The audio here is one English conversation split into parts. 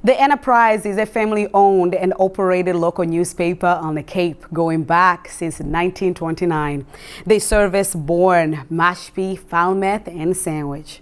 The Enterprise is a family-owned and operated local newspaper on the Cape going back since 1929. They service Bourne, Mashpee, Falmouth, and Sandwich.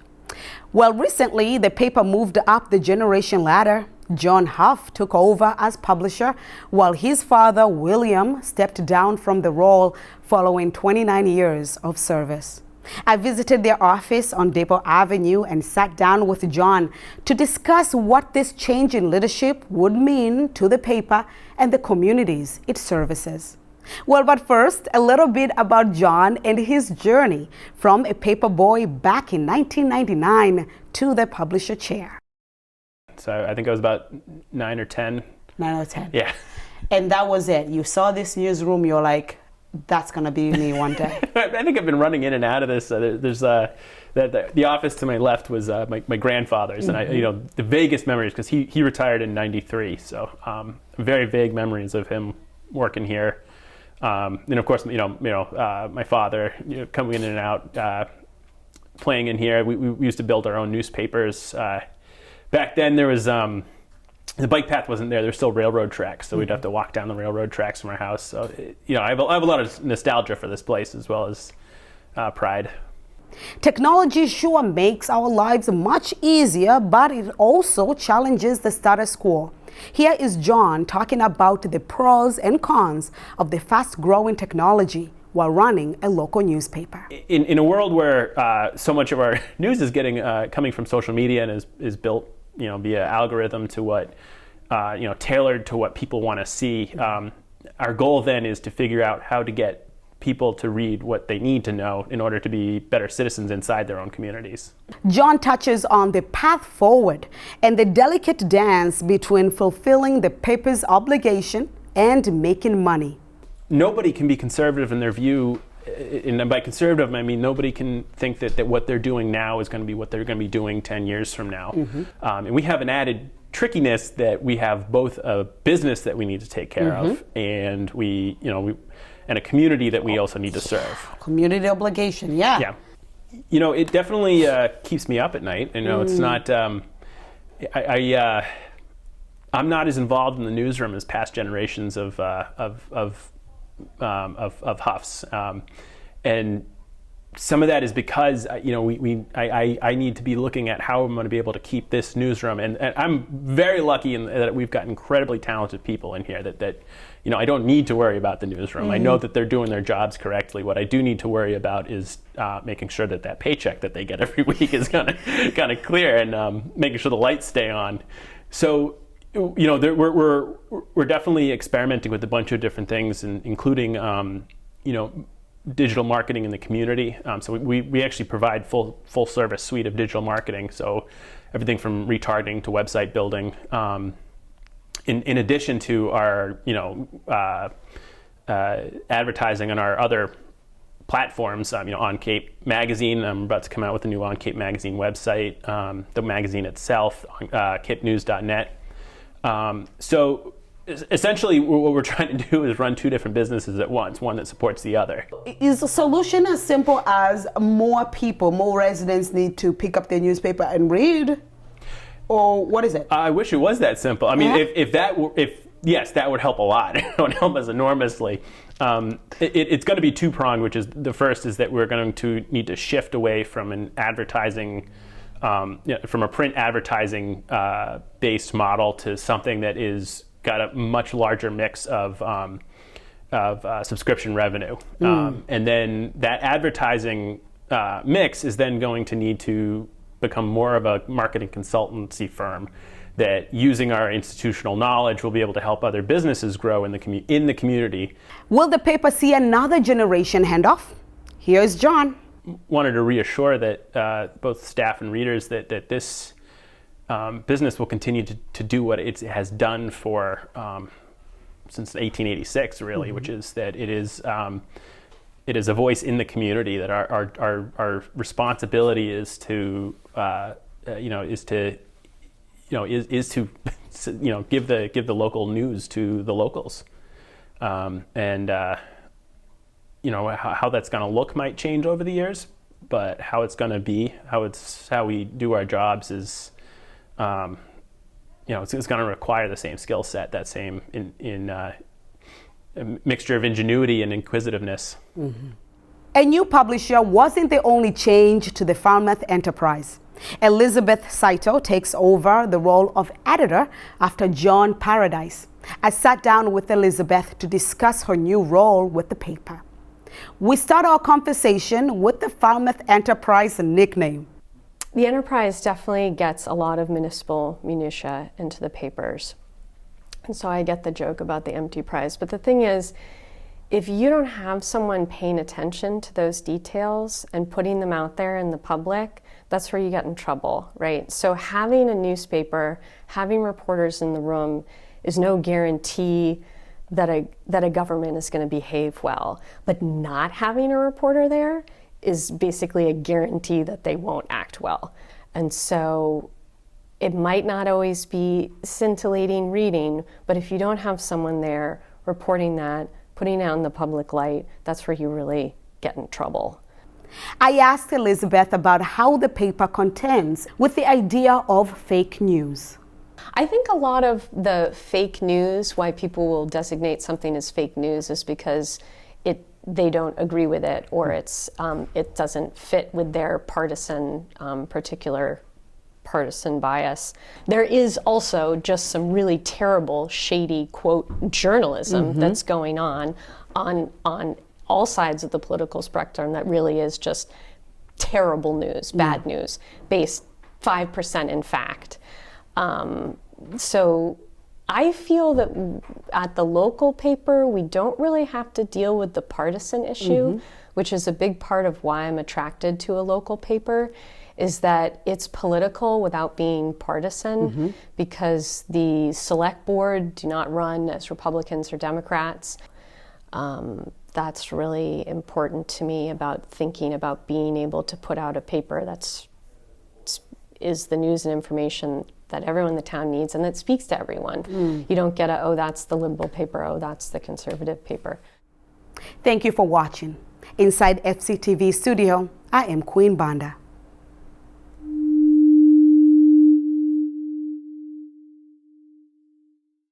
Well, recently, the paper moved up the generation ladder. John Hough took over as publisher, while his father, William, stepped down from the role following 29 years of service. I visited their office on Depot Avenue and sat down with John to discuss what this change in leadership would mean to the paper and the communities it services. Well, but first, a little bit about John and his journey from a paper boy back in 1999 to the publisher chair. So I think I was about 9 or 10. 9 or 10. Yeah. And that was it. You saw this newsroom, you're like, that's going to be me one day. I think I've been running in and out of this. There's the office to my left was my grandfather's, and the vaguest memories, because he retired in '93, so very vague memories of him working here. And of course, my father coming in and out, playing in here. We used to build our own newspapers. Back then, there was the bike path wasn't there. There's still railroad tracks, so we'd have to walk down the railroad tracks from our house. So, I have a lot of nostalgia for this place as well as pride. Technology sure makes our lives much easier, but it also challenges the status quo. Here is John talking about the pros and cons of the fast-growing technology while running a local newspaper. In a world where so much of our news is coming from social media and is built via algorithm to what, tailored to what people want to see. Our goal then is to figure out how to get people to read what they need to know in order to be better citizens inside their own communities. John touches on the path forward and the delicate dance between fulfilling the paper's obligation and making money. Nobody can be conservative in their view. And by conservative, I mean nobody can think that what they're doing now is going to be what they're going to be doing 10 years from now. And we have an added trickiness that we have both a business that we need to take care of, and and a community that we also need to serve. Community obligation, yeah. Yeah. It definitely keeps me up at night. It's not. I'm not as involved in the newsroom as past generations of Houghs, and some of that is because I need to be looking at how I'm going to be able to keep this newsroom, and I'm very lucky in that we've got incredibly talented people in here that I don't need to worry about the newsroom. I know that they're doing their jobs correctly. What I do need to worry about is making sure that paycheck that they get every week is kind of clear, and making sure the lights stay on. So we're definitely experimenting with a bunch of different things, including digital marketing in the community. So we actually provide full service suite of digital marketing. So everything from retargeting to website building. In addition to our advertising on our other platforms, On Cape Magazine. I'm about to come out with a new On Cape Magazine website. The magazine itself, capenews.net. So essentially what we're trying to do is run two different businesses at once, one that supports the other. Is the solution as simple as more people, more residents need to pick up their newspaper and read? Or what is it? I wish it was that simple. I mean, yes, that would help a lot. It would help us enormously. It's going to be two-pronged, which is the first is that we're going to need to shift away from an advertising from a print advertising based model to something that is got a much larger mix of subscription revenue, and then that advertising mix is then going to need to become more of a marketing consultancy firm that, using our institutional knowledge, will be able to help other businesses grow in the community. Will the paper see another generation handoff? Here's John. Wanted to reassure that both staff and readers that this business will continue to do what it has done for since 1886, really, which is that it is a voice in the community. That our responsibility is to give the local news to the locals, and how that's going to look might change over the years, but how it's going to be, how we do our jobs is it's going to require the same skill set, that same a mixture of ingenuity and inquisitiveness. Mm-hmm. A new publisher wasn't the only change to the Falmouth Enterprise. Elizabeth Saito takes over the role of editor after John Paradise. I sat down with Elizabeth to discuss her new role with the paper. We start our conversation with the Falmouth Enterprise nickname. The Enterprise definitely gets a lot of municipal minutia into the papers. And so I get the joke about the empty prize. But the thing is, if you don't have someone paying attention to those details and putting them out there in the public, that's where you get in trouble, right? So having a newspaper, having reporters in the room is no guarantee that a government is going to behave well. But not having a reporter there is basically a guarantee that they won't act well. And so it might not always be scintillating reading, but if you don't have someone there reporting that, putting it out in the public light, that's where you really get in trouble. I asked Elizabeth about how the paper contends with the idea of fake news. I think a lot of the fake news, why people will designate something as fake news, is because they don't agree with it, or it doesn't fit with their particular partisan bias. There is also just some really terrible, shady, quote, journalism that's going on all sides of the political spectrum that really is just terrible news, bad news, based 5% in fact. So I feel that at the local paper, we don't really have to deal with the partisan issue, which is a big part of why I'm attracted to a local paper, is that it's political without being partisan, because the select board do not run as Republicans or Democrats. That's really important to me about thinking about being able to put out a paper is the news and information that everyone in the town needs and that speaks to everyone. You don't get that's the liberal paper, that's the conservative paper. Thank you for watching. Inside FCTV studio, I am Queen Banda.